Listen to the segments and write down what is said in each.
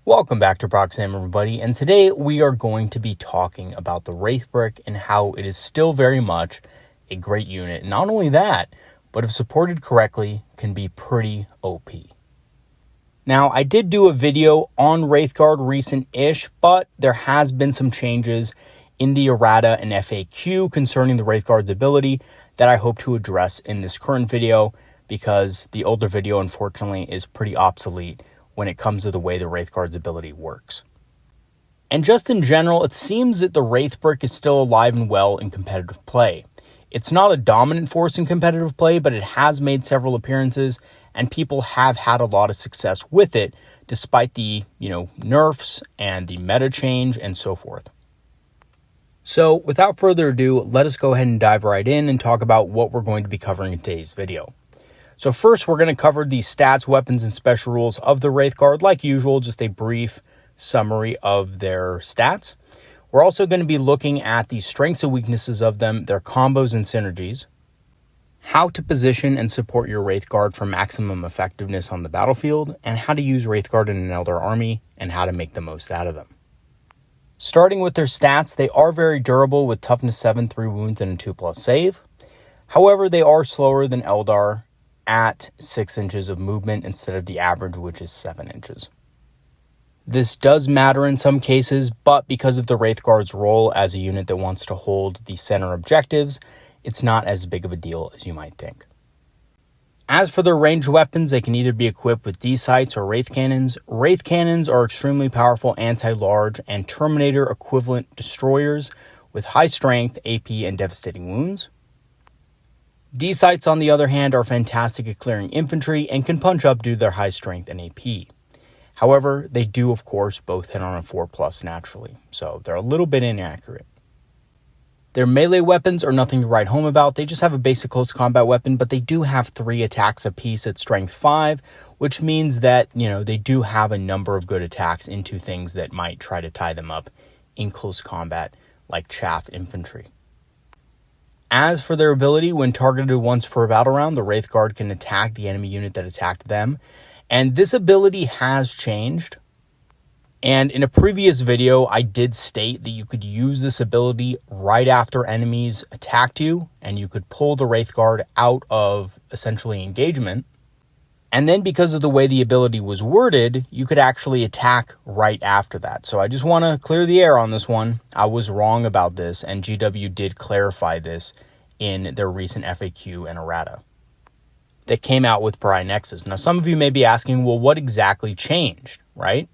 Welcome back to Proxy, everybody, and today we are going to be talking about the Wraithbrick and how it is still very much a great unit. Not only that, but if supported correctly, can be pretty OP. Now, I did do a video on Wraithguard recent-ish, but there has been some changes in the errata and FAQ concerning the Wraithguard's ability that I hope to address in this current video, because the older video, unfortunately, is pretty obsolete when it comes to the way the Wraithguard's ability works. And just in general, it seems that the Wraithbrick is still alive and well in competitive play. It's not a dominant force in competitive play, but it has made several appearances, and people have had a lot of success with it, despite the, nerfs and the meta change and so forth. So without further ado, let us go ahead and dive right in and talk about what we're going to be covering in today's video. So first, we're going to cover the stats, weapons, and special rules of the Wraithguard. Like usual, just a brief summary of their stats. We're also going to be looking at the strengths and weaknesses of them, their combos and synergies, how to position and support your Wraithguard for maximum effectiveness on the battlefield, and how to use Wraithguard in an Eldar army, and how to make the most out of them. Starting with their stats, they are very durable with toughness 7, 3 wounds, and a 2+ save. However, they are slower than Eldar at 6 inches of movement instead of the average, which is 7 inches. This does matter in some cases, but because of the Wraithguard's role as a unit that wants to hold the center objectives, it's not as big of a deal as you might think. As for their ranged weapons, they can either be equipped with D-sights or Wraith Cannons. Wraith Cannons are extremely powerful anti-large and Terminator equivalent destroyers with high strength, AP, and devastating wounds. D-sights, on the other hand, are fantastic at clearing infantry and can punch up due to their high strength and AP. However, they do, of course, both hit on a 4+ naturally, so they're a little bit inaccurate. Their melee weapons are nothing to write home about. They just have a basic close combat weapon, but they do have 3 attacks apiece at strength 5, which means that, they do have a number of good attacks into things that might try to tie them up in close combat, like chaff infantry. As for their ability, when targeted once per battle round, the Wraithguard can attack the enemy unit that attacked them. And this ability has changed. And in a previous video, I did state that you could use this ability right after enemies attacked you, and you could pull the Wraithguard out of essentially engagement. And then because of the way the ability was worded, you could actually attack right after that. So I just want to clear the air on this one. I was wrong about this, and GW did clarify this in their recent FAQ and errata that came out with Pariah Nexus. Now, some of you may be asking, well, what exactly changed, right?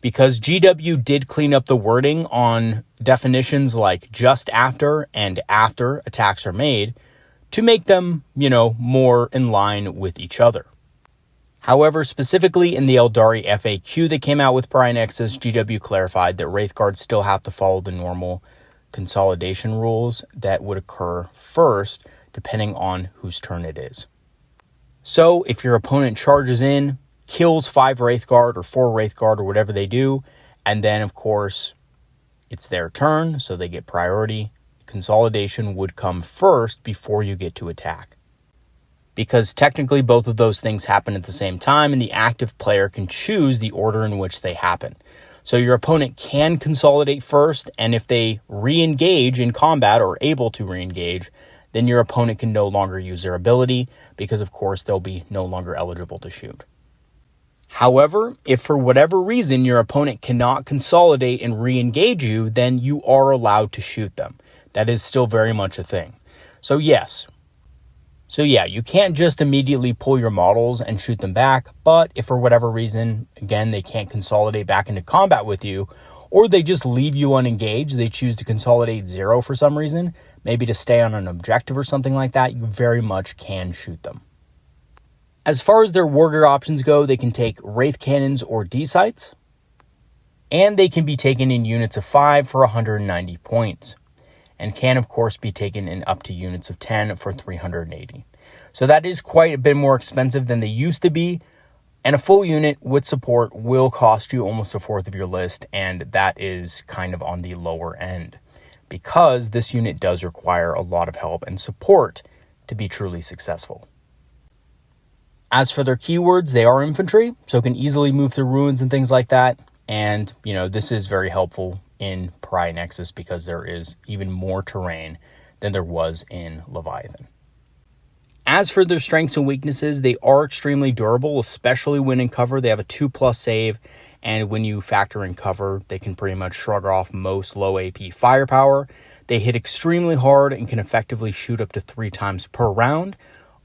Because GW did clean up the wording on definitions like just after and after attacks are made to make them, more in line with each other. However, specifically in the Aeldari FAQ that came out with Pariah Nexus, GW clarified that Wraithguards still have to follow the normal consolidation rules that would occur first, depending on whose turn it is. So, if your opponent charges in, kills 5 Wraithguard or 4 Wraithguard or whatever they do, and then, of course, it's their turn, so they get priority, consolidation would come first before you get to attack. Because technically both of those things happen at the same time, and the active player can choose the order in which they happen. So your opponent can consolidate first, and if they re-engage in combat or able to re-engage, then your opponent can no longer use their ability, because of course they'll be no longer eligible to shoot. However, if for whatever reason your opponent cannot consolidate and re-engage you, then you are allowed to shoot them. That is still very much a thing. So yes. So yeah, you can't just immediately pull your models and shoot them back, but if for whatever reason, again, they can't consolidate back into combat with you, or they just leave you unengaged, they choose to consolidate 0 for some reason, maybe to stay on an objective or something like that, you very much can shoot them. As far as their warrior options go, they can take Wraith Cannons or D-sights, and they can be taken in units of 5 for 190 points. And can, of course, be taken in up to units of 10 for 380. So that is quite a bit more expensive than they used to be, and a full unit with support will cost you almost a fourth of your list, and that is kind of on the lower end, because this unit does require a lot of help and support to be truly successful. As for their keywords, they are infantry, so can easily move through ruins and things like that. And, this is very helpful in Pariah Nexus because there is even more terrain than there was in Leviathan. As for their strengths and weaknesses, they are extremely durable, especially when in cover. They have a 2+ save, and when you factor in cover, they can pretty much shrug off most low AP firepower. They hit extremely hard and can effectively shoot up to 3 times per round.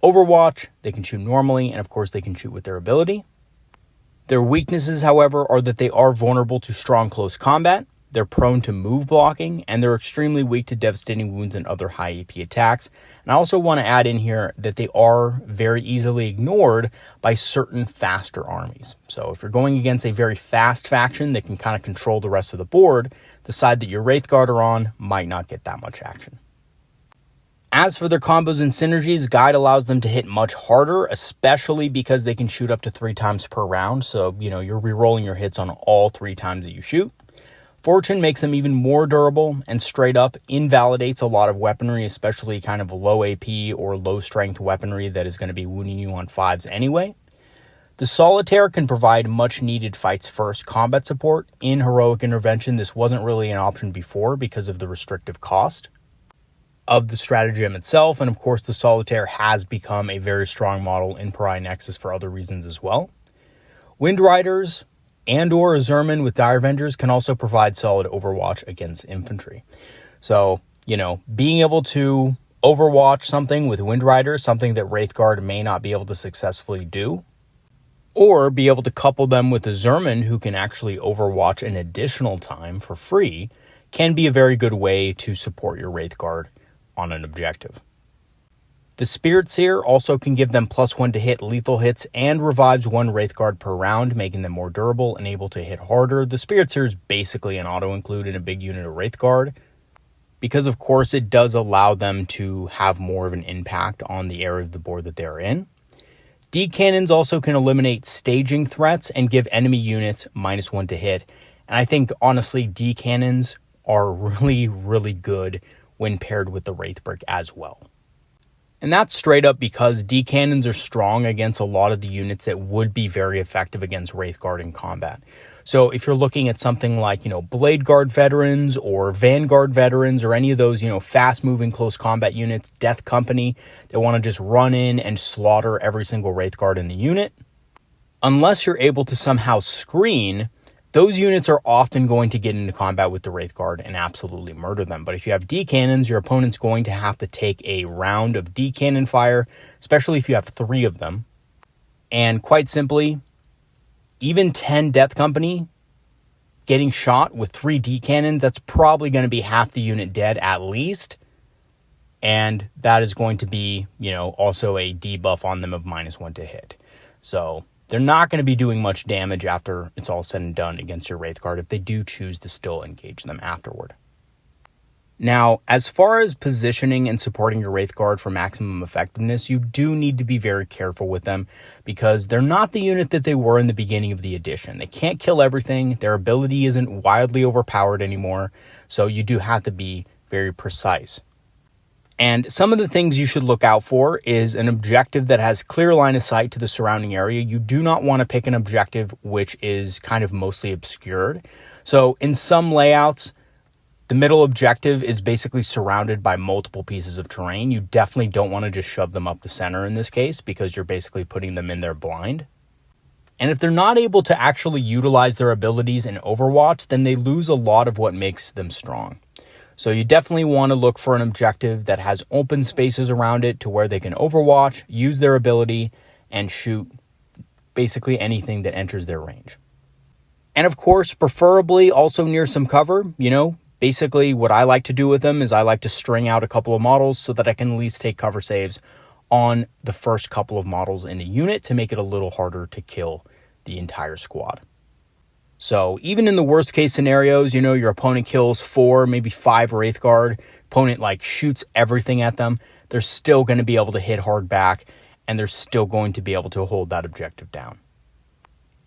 Overwatch, they can shoot normally, and of course they can shoot with their ability. Their weaknesses, however, are that they are vulnerable to strong close combat. They're prone to move blocking, and they're extremely weak to devastating wounds and other high AP attacks. And I also want to add in here that they are very easily ignored by certain faster armies. So if you're going against a very fast faction that can kind of control the rest of the board, the side that your Wraithguard are on might not get that much action. As for their combos and synergies, Guide allows them to hit much harder, especially because they can shoot up to 3 times per round. So, you're rerolling your hits on all 3 times that you shoot. Fortune makes them even more durable and straight up invalidates a lot of weaponry, especially kind of low AP or low strength weaponry that is going to be wounding you on 5s anyway. The Solitaire can provide much needed fights first combat support. In Heroic Intervention, this wasn't really an option before because of the restrictive cost of the stratagem itself. And of course, the Solitaire has become a very strong model in Pariah Nexus for other reasons as well. Wind Riders and or a Zerman with Dire Avengers can also provide solid overwatch against infantry. So, being able to overwatch something with Wind Rider, something that Wraithguard may not be able to successfully do, or be able to couple them with a Zerman who can actually overwatch an additional time for free, can be a very good way to support your Wraithguard on an objective. The Spirit Seer also can give them +1 to hit lethal hits and revives 1 Wraithguard per round, making them more durable and able to hit harder. The Spirit Seer is basically an auto-include in a big unit of Wraithguard because, of course, it does allow them to have more of an impact on the area of the board that they're in. D-Cannons also can eliminate staging threats and give enemy units -1 to hit. And I think, honestly, D-Cannons are really, really good when paired with the Wraithbrick as well. And that's straight up because D-Cannons are strong against a lot of the units that would be very effective against Wraithguard in combat. So if you're looking at something like, Blade Guard veterans or Vanguard veterans or any of those, fast-moving close combat units, Death Company, that want to just run in and slaughter every single Wraithguard in the unit, unless you're able to somehow screen, those units are often going to get into combat with the Wraithguard and absolutely murder them. But if you have D-Cannons, your opponent's going to have to take a round of D-Cannon fire, especially if you have 3 of them. And quite simply, even 10 Death Company getting shot with 3 D-Cannons, that's probably going to be half the unit dead at least. And that is going to be, also a debuff on them of -1 to hit. So they're not going to be doing much damage after it's all said and done against your Wraithguard if they do choose to still engage them afterward. Now, as far as positioning and supporting your Wraithguard for maximum effectiveness, you do need to be very careful with them because they're not the unit that they were in the beginning of the edition. They can't kill everything. Their ability isn't wildly overpowered anymore, so you do have to be very precise. And some of the things you should look out for is an objective that has clear line of sight to the surrounding area. You do not want to pick an objective which is kind of mostly obscured. So in some layouts, the middle objective is basically surrounded by multiple pieces of terrain. You definitely don't want to just shove them up the center in this case because you're basically putting them in there blind. And if they're not able to actually utilize their abilities in Overwatch, then they lose a lot of what makes them strong. So you definitely want to look for an objective that has open spaces around it to where they can overwatch, use their ability, and shoot basically anything that enters their range. And of course, preferably also near some cover. Basically what I like to do with them is I like to string out a couple of models so that I can at least take cover saves on the first couple of models in the unit to make it a little harder to kill the entire squad. So even in the worst case scenarios, your opponent kills 4, maybe 5 Wraithguard, opponent shoots everything at them, they're still going to be able to hit hard back and they're still going to be able to hold that objective down.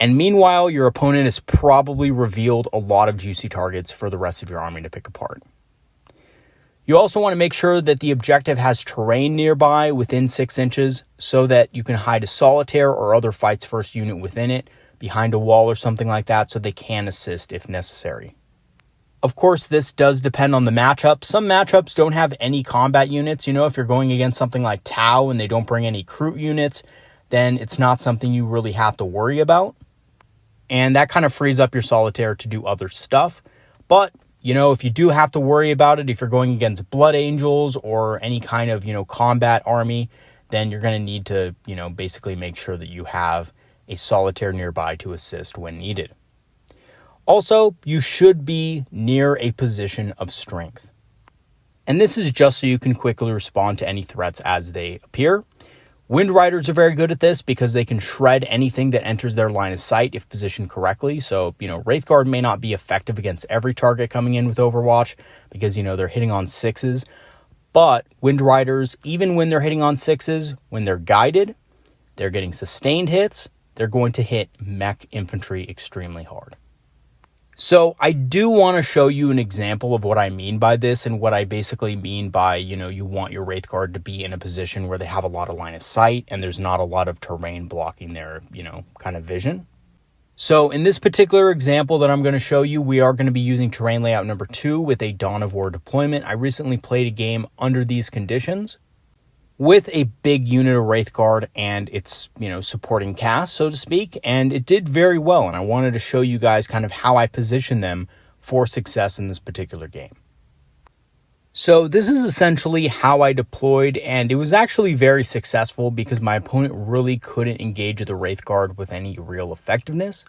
And meanwhile, your opponent has probably revealed a lot of juicy targets for the rest of your army to pick apart. You also want to make sure that the objective has terrain nearby within 6 inches so that you can hide a solitaire or other fights first unit within it, behind a wall or something like that, so they can assist if necessary. Of course, this does depend on the matchup. Some matchups don't have any combat units. If you're going against something like Tau and they don't bring any crew units, then it's not something you really have to worry about. And that kind of frees up your solitaire to do other stuff. But, if you do have to worry about it, if you're going against Blood Angels or any kind of, combat army, then you're going to need to, basically make sure that you have a solitaire nearby to assist when needed. Also, you should be near a position of strength. And this is just so you can quickly respond to any threats as they appear. Wind Riders are very good at this because they can shred anything that enters their line of sight if positioned correctly. So, Wraithguard may not be effective against every target coming in with Overwatch because, they're hitting on 6s. But Wind Riders, even when they're hitting on 6s, when they're guided, they're getting sustained hits, they're going to hit mech infantry extremely hard. So I do want to show you an example of what I mean by this and what I basically mean by, you want your Wraithguard to be in a position where they have a lot of line of sight and there's not a lot of terrain blocking their, kind of vision. So in this particular example that I'm going to show you, we are going to be using terrain layout number 2 with a Dawn of War deployment. I recently played a game under these conditions with a big unit of Wraithguard and its, supporting cast, so to speak, and it did very well, and I wanted to show you guys kind of how I position them for success in this particular game. So this is essentially how I deployed, and it was actually very successful because my opponent really couldn't engage the Wraithguard with any real effectiveness.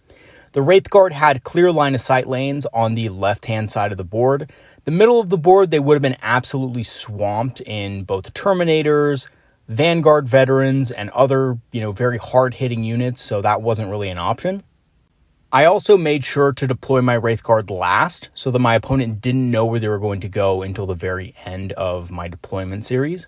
The Wraithguard had clear line of sight lanes on the left-hand side of the board. The middle of the board, they would have been absolutely swamped in both Terminators, Vanguard Veterans, and other, very hard-hitting units, so that wasn't really an option. I also made sure to deploy my Wraithguard last, so that my opponent didn't know where they were going to go until the very end of my deployment series.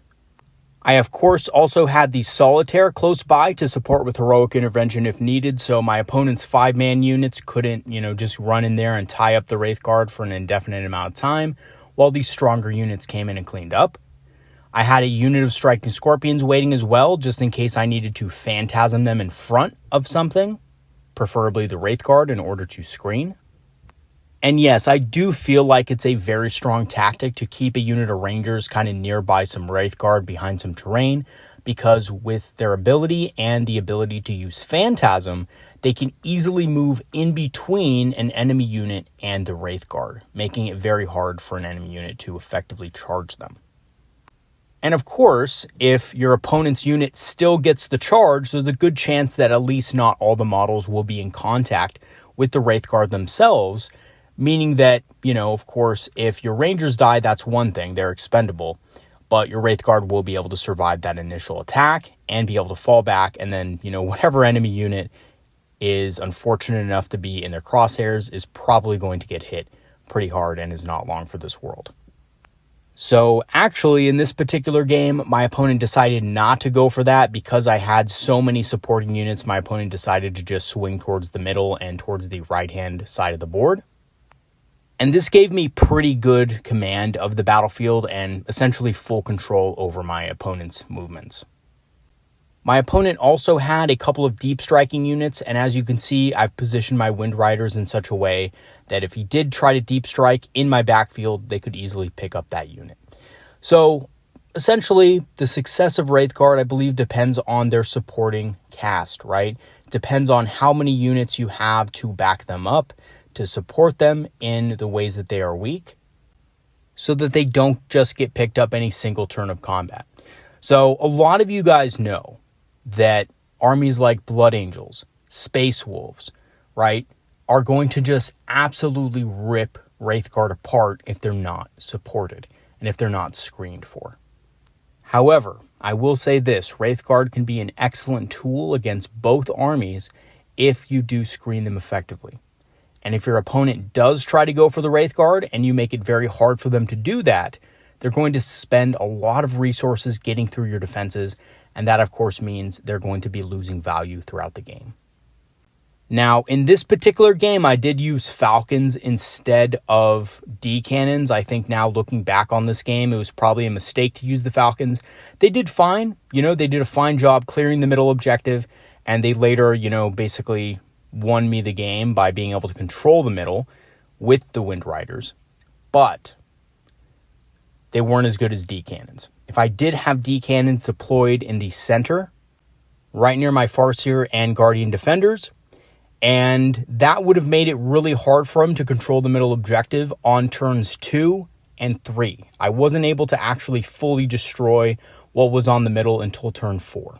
I, of course, also had the Solitaire close by to support with heroic intervention if needed, so my opponent's 5-man units couldn't, just run in there and tie up the Wraithguard for an indefinite amount of time, while these stronger units came in and cleaned up. I had a unit of Striking Scorpions waiting as well, just in case I needed to phantasm them in front of something, preferably the Wraithguard, in order to screen. And yes, I do feel like it's a very strong tactic to keep a unit of Rangers kind of nearby some Wraithguard behind some terrain, because with their ability and the ability to use Phantasm, they can easily move in between an enemy unit and the Wraithguard, making it very hard for an enemy unit to effectively charge them. And of course, if your opponent's unit still gets the charge, there's a good chance that at least not all the models will be in contact with the Wraithguard themselves, meaning that, of course, if your Rangers die, that's one thing, they're expendable, but your Wraithguard will be able to survive that initial attack and be able to fall back, and then, whatever enemy unit is unfortunate enough to be in their crosshairs is probably going to get hit pretty hard and is not long for this world. So actually, in this particular game, my opponent decided not to go for that because I had so many supporting units. My opponent decided to just swing towards the middle and towards the right-hand side of the board. And this gave me pretty good command of the battlefield and essentially full control over my opponent's movements. My opponent also had a couple of deep striking units, and as you can see, I've positioned my Wind Riders in such a way that if he did try to deep strike in my backfield, they could easily pick up that unit. So essentially, the success of Wraithguard, I believe, depends on their supporting cast, right? It depends on how many units you have to back them up, to support them in the ways that they are weak, so that they don't just get picked up any single turn of combat. So a lot of you guys know that armies like Blood Angels, Space Wolves, right, are going to just absolutely rip Wraithguard apart if they're not supported and if they're not screened for. However, I will say this, Wraithguard can be an excellent tool against both armies if you do screen them effectively. And if your opponent does try to go for the Wraithguard and you make it very hard for them to do that, they're going to spend a lot of resources getting through your defenses, and that of course means they're going to be losing value throughout the game. Now, in this particular game, I did use Falcons instead of D-Cannons. I think now looking back on this game, it was probably a mistake to use the Falcons. They did fine. They did a fine job clearing the middle objective, and they later, basically won me the game by being able to control the middle with the Wind Riders. But they weren't as good as D-Cannons. If I did have D-Cannons deployed in the center, right near my Farseer and Guardian Defenders, and that would have made it really hard for him to control the middle objective on turns 2 and 3. I wasn't able to actually fully destroy what was on the middle until turn 4,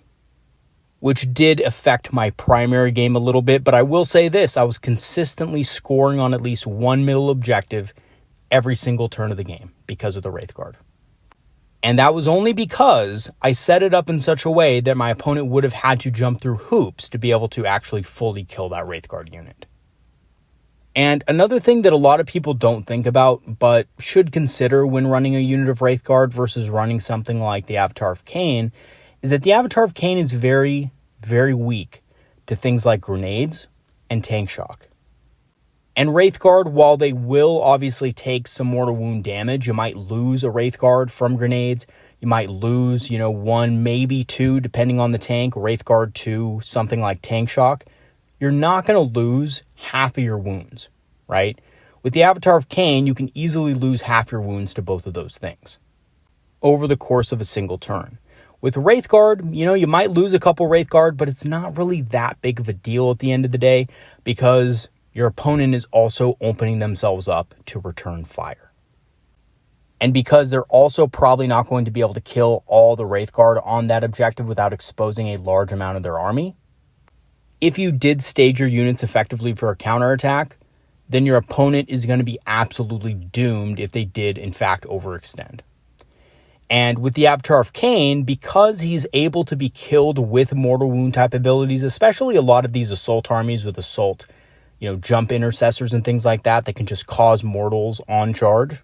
which did affect my primary game a little bit. But I will say this, I was consistently scoring on at least one middle objective every single turn of the game because of the Wraithguard. And that was only because I set it up in such a way that my opponent would have had to jump through hoops to be able to actually fully kill that Wraithguard unit. And another thing that a lot of people don't think about, but should consider when running a unit of Wraithguard versus running something like the Avatar of Khaine, is that the Avatar of Khaine is very, very weak to things like grenades and tank shock. And Wraithguard, while they will obviously take some mortal wound damage, you might lose a Wraithguard from grenades. You might lose, 1, maybe 2, depending on the tank, Wraithguard to something like tank shock. You're not going to lose half of your wounds, right? With the Avatar of Khaine, you can easily lose half your wounds to both of those things over the course of a single turn. With Wraithguard, you might lose a couple Wraithguard, but it's not really that big of a deal at the end of the day because your opponent is also opening themselves up to return fire. And because they're also probably not going to be able to kill all the Wraithguard on that objective without exposing a large amount of their army, if you did stage your units effectively for a counterattack, then your opponent is going to be absolutely doomed if they did, in fact, overextend. And with the Avatar of Khaine, because he's able to be killed with mortal wound type abilities, especially a lot of these assault armies with assault, jump intercessors and things like that can just cause mortals on charge.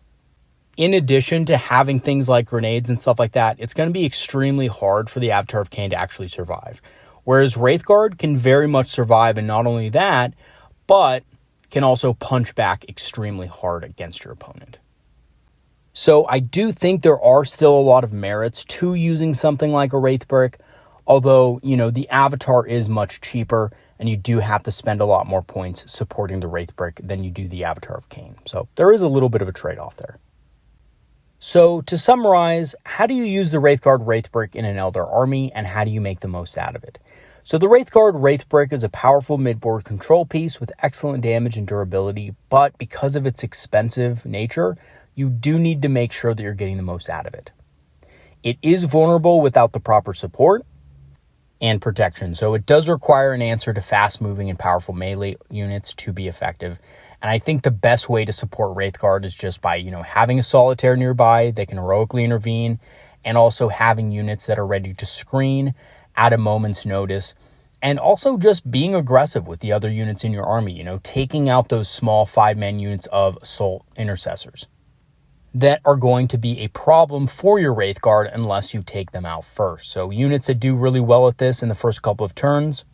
In addition to having things like grenades and stuff like that, it's going to be extremely hard for the Avatar of Khaine to actually survive. Whereas Wraithguard can very much survive, and not only that, but can also punch back extremely hard against your opponent. So I do think there are still a lot of merits to using something like a Wraithbrick, although, the Avatar is much cheaper, and you do have to spend a lot more points supporting the Wraithbrick than you do the Avatar of Khaine. So there is a little bit of a trade-off there. So to summarize, how do you use the Wraithbrick in an Eldar army, and how do you make the most out of it? So the Wraithbrick is a powerful midboard control piece with excellent damage and durability, but because of its expensive nature, you do need to make sure that you're getting the most out of it. It is vulnerable without the proper support and protection, so it does require an answer to fast-moving and powerful melee units to be effective. And I think the best way to support Wraithguard is just by, having a Solitaire nearby that can heroically intervene, and also having units that are ready to screen at a moment's notice, and also just being aggressive with the other units in your army, taking out those small 5-man units of assault intercessors that are going to be a problem for your Wraithguard unless you take them out first. So units that do really well at this in the first couple of turns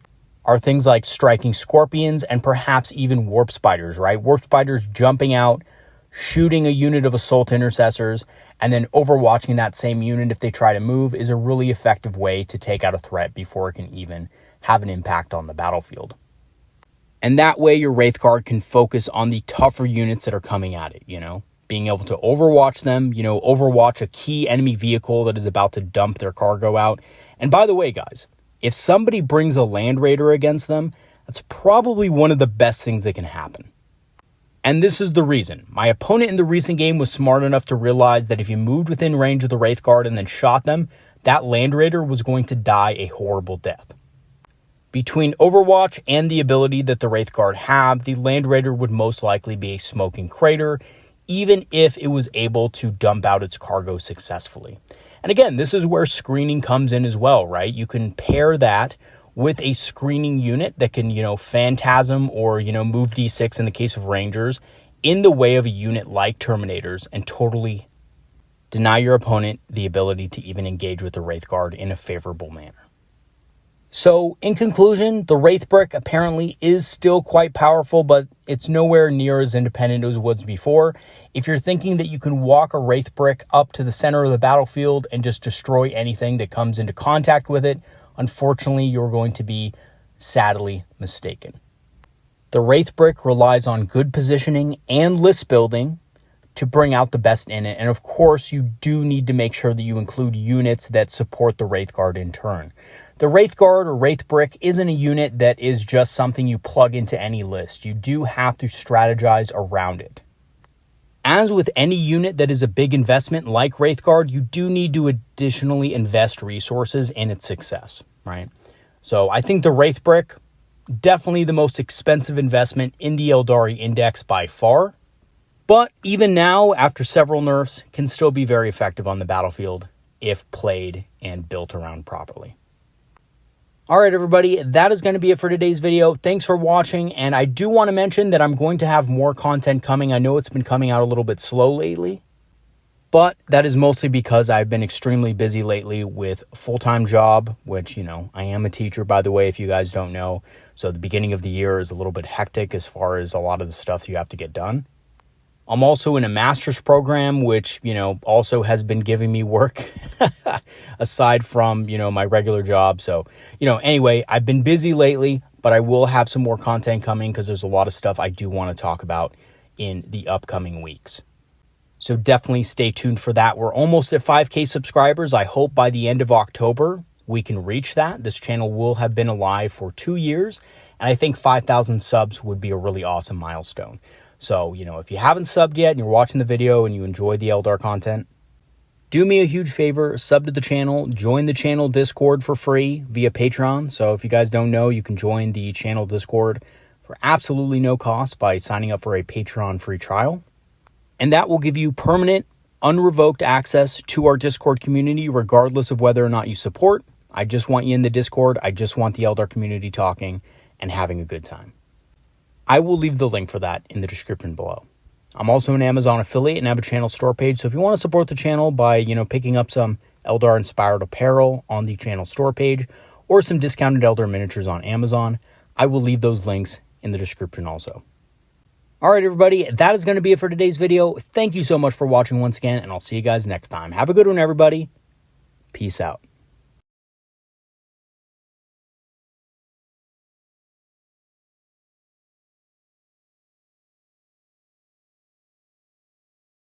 are things like striking scorpions and perhaps even warp spiders, right? Warp spiders jumping out, shooting a unit of assault intercessors, and then overwatching that same unit if they try to move is a really effective way to take out a threat before it can even have an impact on the battlefield. And that way your Wraithguard can focus on the tougher units that are coming at it, being able to overwatch them, overwatch a key enemy vehicle that is about to dump their cargo out. And by the way, guys, if somebody brings a Land Raider against them, that's probably one of the best things that can happen. And this is the reason. My opponent in the recent game was smart enough to realize that if you moved within range of the Wraithguard and then shot them, that Land Raider was going to die a horrible death. Between Overwatch and the ability that the Wraithguard have, the Land Raider would most likely be a smoking crater, even if it was able to dump out its cargo successfully. And again, this is where screening comes in as well, right? You can pair that with a screening unit that can, phantasm or, move D6 in the case of Rangers in the way of a unit like Terminators and totally deny your opponent the ability to even engage with the Wraithguard in a favorable manner. So in conclusion, the Wraithbrick apparently is still quite powerful, but it's nowhere near as independent as it was before. If you're thinking that you can walk a Wraithbrick up to the center of the battlefield and just destroy anything that comes into contact with it, unfortunately, you're going to be sadly mistaken. The Wraithbrick relies on good positioning and list building to bring out the best in it. And of course, you do need to make sure that you include units that support the Wraithguard in turn. The Wraithguard or Wraithbrick isn't a unit that is just something you plug into any list. You do have to strategize around it. As with any unit that is a big investment like Wraithguard, you do need to additionally invest resources in its success, right? So I think the Wraithbrick, definitely the most expensive investment in the Aeldari Index by far. But even now, after several nerfs, can still be very effective on the battlefield if played and built around properly. All right, everybody, that is going to be it for today's video. Thanks for watching, and I do want to mention that I'm going to have more content coming. I know it's been coming out a little bit slow lately, but that is mostly because I've been extremely busy lately with a full-time job, which, I am a teacher, by the way, if you guys don't know. So the beginning of the year is a little bit hectic as far as a lot of the stuff you have to get done. I'm also in a master's program, which, also has been giving me work aside from, my regular job. So, anyway, I've been busy lately, but I will have some more content coming because there's a lot of stuff I do want to talk about in the upcoming weeks. So definitely stay tuned for that. We're almost at 5K subscribers. I hope by the end of October we can reach that. This channel will have been alive for 2 years, and I think 5,000 subs would be a really awesome milestone. So, if you haven't subbed yet and you're watching the video and you enjoy the Eldar content, do me a huge favor, sub to the channel, join the channel Discord for free via Patreon. So if you guys don't know, you can join the channel Discord for absolutely no cost by signing up for a Patreon free trial. And that will give you permanent, unrevoked access to our Discord community, regardless of whether or not you support. I just want you in the Discord. I just want the Eldar community talking and having a good time. I will leave the link for that in the description below. I'm also an Amazon affiliate and have a channel store page. So if you want to support the channel by, picking up some Eldar inspired apparel on the channel store page or some discounted Eldar miniatures on Amazon, I will leave those links in the description also. All right, everybody, that is going to be it for today's video. Thank you so much for watching once again, and I'll see you guys next time. Have a good one, everybody. Peace out.